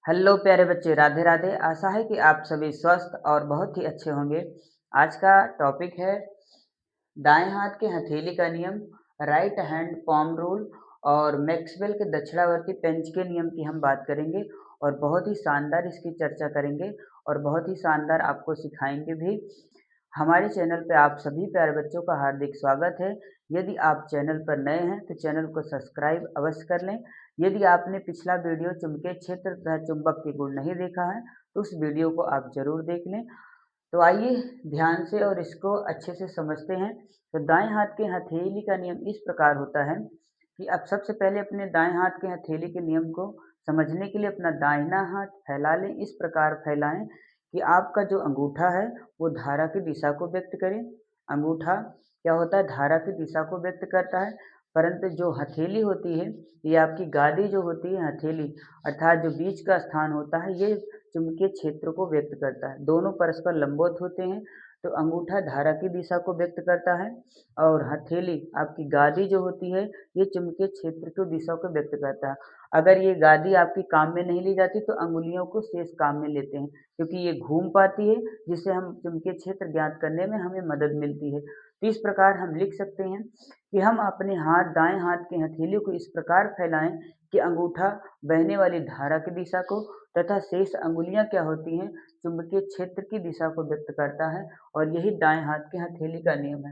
Hello प्यारे बच्चे, राधे राधे। आशा है कि आप सभी स्वस्थ और बहुत ही अच्छे होंगे। आज का टॉपिक है दाएं हाथ के हथेली का नियम, राइट हैंड पॉम रूल और मैक्सवेल के दक्षिणावर्ती पेंच के नियम की हम बात करेंगे और बहुत ही शानदार इसकी चर्चा करेंगे और बहुत ही शानदार आपको सिखाएंगे भी। हमारे चैनल पे आप सभी प्यारे बच्चों का हार्दिक स्वागत है। यदि आप चैनल पर नए हैं तो चैनल को सब्सक्राइब अवश्य कर लें। यदि आपने पिछला वीडियो चुंबकीय क्षेत्र तथा चुंबक के गुण नहीं देखा है तो उस वीडियो को आप जरूर देख लें। तो आइए ध्यान से और इसको अच्छे से समझते हैं। तो दाएं हाथ के हथेली का नियम इस प्रकार होता है कि अब सबसे पहले अपने दाएं हाथ के हथेली के नियम को समझने के लिए अपना दाहिना हाथ फैला लें। इस प्रकार फैलाएं कि आपका जो अंगूठा है वो धारा की दिशा को व्यक्त करे। अंगूठा क्या होता है, धारा की दिशा को व्यक्त करता है, परंतु जो हथेली होती है, ये आपकी गादी जो होती है हथेली अर्थात जो बीच का स्थान होता है, ये चुंबकीय क्षेत्र को व्यक्त करता है। दोनों परस्पर लंबवत होते हैं, तो अंगूठा धारा की दिशा को व्यक्त करता है और हथेली आपकी गादी जो होती है ये चुंबकीय क्षेत्र की दिशा को व्यक्त करता है। अगर ये गादी आपकी काम में नहीं ली जाती तो अंगुलियों को शेष काम में लेते हैं, क्योंकि ये घूम पाती है, जिससे हम चुंबकीय क्षेत्र ज्ञात करने में हमें मदद मिलती है। तो इस प्रकार हम लिख सकते हैं कि हम अपने दाएं हाथ की हथेली को इस प्रकार फैलाएं कि अंगूठा बहने वाली धारा की दिशा को तथा शेष अंगुलियां क्या होती हैं, चुंबकीय क्षेत्र की दिशा को व्यक्त करता है और यही दाएं हाथ के हथेली का नियम है।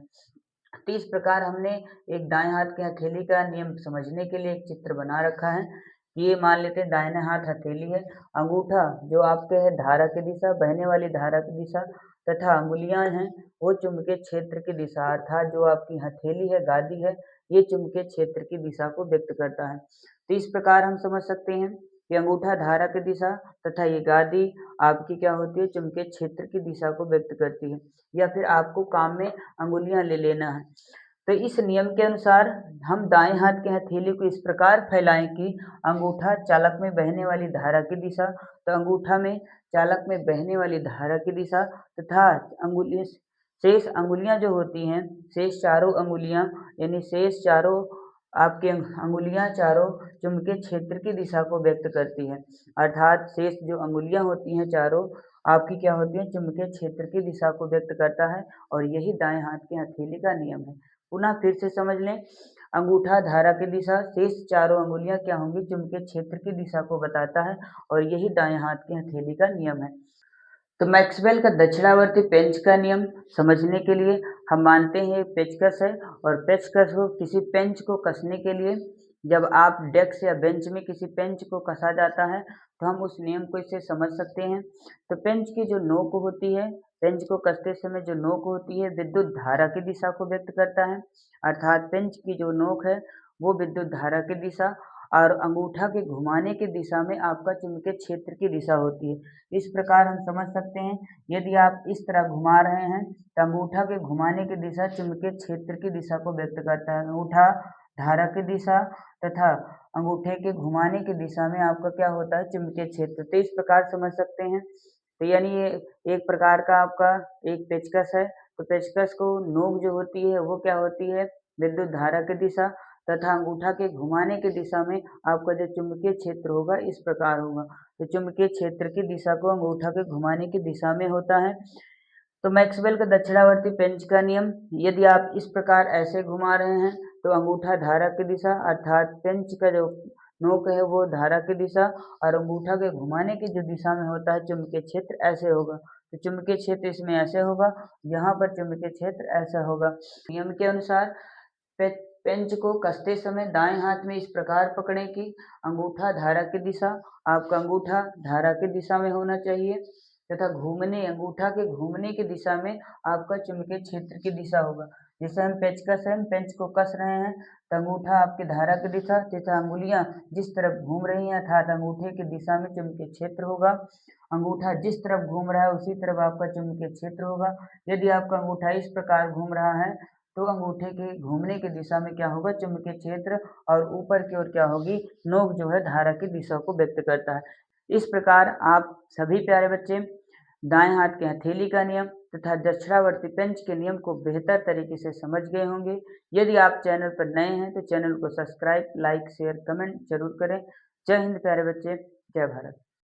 तो इस प्रकार हमने एक दाएं हाथ के हथेली का नियम समझने के लिए एक चित्र बना रखा है। ये मान लेते हैं दाहिने हाथ हथेली है, अंगूठा जो आपके है धारा की दिशा, बहने वाली धारा की दिशा, तथा अंगुलियां हैं वो चुंबकीय क्षेत्र की दिशा अर्थात जो आपकी हथेली है, गादी है, ये चुंबकीय क्षेत्र की दिशा को व्यक्त करता है। तो इस प्रकार हम समझ सकते हैं कि अंगूठा धारा की दिशा तथा ये गादी आपकी क्या होती है, चुंबकीय क्षेत्र की दिशा को व्यक्त करती है। या फिर आपको काम में अंगुलियां ले लेना है। तो इस नियम के अनुसार हम दाएं हाथ के हथेली को इस प्रकार फैलाएं कि अंगूठा चालक में बहने वाली धारा की दिशा, तो अंगूठा में चालक में बहने वाली धारा की दिशा तथा अंगुली शेष अंगुलियां जो होती हैं, शेष चारों अंगुलियां यानी शेष चारों आपकी अंगुलियां चारों चुंबकीय क्षेत्र की दिशा को व्यक्त करती है। अर्थात शेष जो अंगुलियां होती हैं चारों आपकी क्या होती है, चुंबकीय क्षेत्र की दिशा को व्यक्त करता है और यही दाएं हाथ के हथेली का नियम है। पुनः फिर से समझ लें, अंगूठा धारा की दिशा, शेष चारों अंगुलियां क्या होंगी, चुंबकीय क्षेत्र की दिशा को बताता है और यही दाएं हाथ के हथेली का नियम है। तो मैक्सवेल का दक्षिणावर्ती पेंच का नियम समझने के लिए हम मानते हैं पेचकस है और पेचकस को किसी पेंच को कसने के लिए जब आप डेस्क या बेंच में किसी पेंच को कसा जाता है तो हम उस नियम को इससे समझ सकते हैं। तो पेंच की जो नोक होती है, पेंच को कसते समय जो नोक होती है विद्युत धारा की दिशा को व्यक्त करता है। अर्थात पेंच की जो नोक है वो विद्युत धारा की दिशा और अंगूठा के घुमाने की दिशा में आपका चुंबकीय क्षेत्र की दिशा होती है। इस प्रकार हम समझ सकते हैं, यदि आप इस तरह घुमा रहे हैं तो अंगूठा के घुमाने की दिशा चुंबकीय क्षेत्र की दिशा को व्यक्त करता है। अंगूठा धारा की दिशा तथा अंगूठे के घुमाने की दिशा में आपका क्या होता है, चुंबकीय क्षेत्र। तो इस प्रकार समझ सकते हैं। तो यानी ये एक प्रकार का आपका एक पेचकस है। तो पेचकस को नोक जो होती है वो क्या होती है, विद्युत धारा की दिशा तथा अंगूठा के घुमाने की दिशा में आपका जो चुंबकीय क्षेत्र होगा इस प्रकार होगा। तो चुंबकीय क्षेत्र की दिशा को अंगूठा के घुमाने की दिशा में होता है। तो मैक्सवेल का दक्षिणावर्ती पेंच का नियम, यदि आप इस प्रकार ऐसे घुमा रहे हैं तो अंगूठा धारा की दिशा अर्थात पेंच का जो नोक है वो धारा की दिशा और अंगूठा के घुमाने की जो दिशा में होता है चुंबकीय क्षेत्र ऐसे होगा। तो चुंबकीय क्षेत्र इसमें ऐसे होगा, यहाँ पर चुंबकीय क्षेत्र ऐसा होगा। नियम के अनुसार पेंच को कसते समय दाएं हाथ में इस प्रकार पकड़ें कि अंगूठा धारा की दिशा, आपका अंगूठा धारा की दिशा में होना चाहिए तथा घूमने अंगूठा के घूमने की दिशा में आपका चुंबकीय क्षेत्र की दिशा होगा। जैसे हम पेचकस है, हम पेंच को कस रहे हैं तो अंगूठा आपकी धारा की दिशा तथा अंगुलियां जिस तरफ घूम रही हैं अर्थात अंगूठे की दिशा में चुंबकीय क्षेत्र होगा। अंगूठा जिस तरफ घूम रहा है उसी तरफ आपका चुंबकीय क्षेत्र होगा। यदि आपका अंगूठा इस प्रकार घूम रहा है तो अंगूठे के घूमने की दिशा में क्या होगा, चुंबकीय क्षेत्र और ऊपर की ओर क्या होगी, नोक जो है धारा की दिशा को व्यक्त करता है। इस प्रकार आप सभी प्यारे बच्चे दाएं हाथ के हथेली का नियम तथा दक्षिणावर्ती पेंच के नियम को बेहतर तरीके से समझ गए होंगे। यदि आप चैनल पर नए हैं तो चैनल को सब्सक्राइब, लाइक, शेयर, कमेंट जरूर करें। जय हिंद प्यारे बच्चे, जय भारत।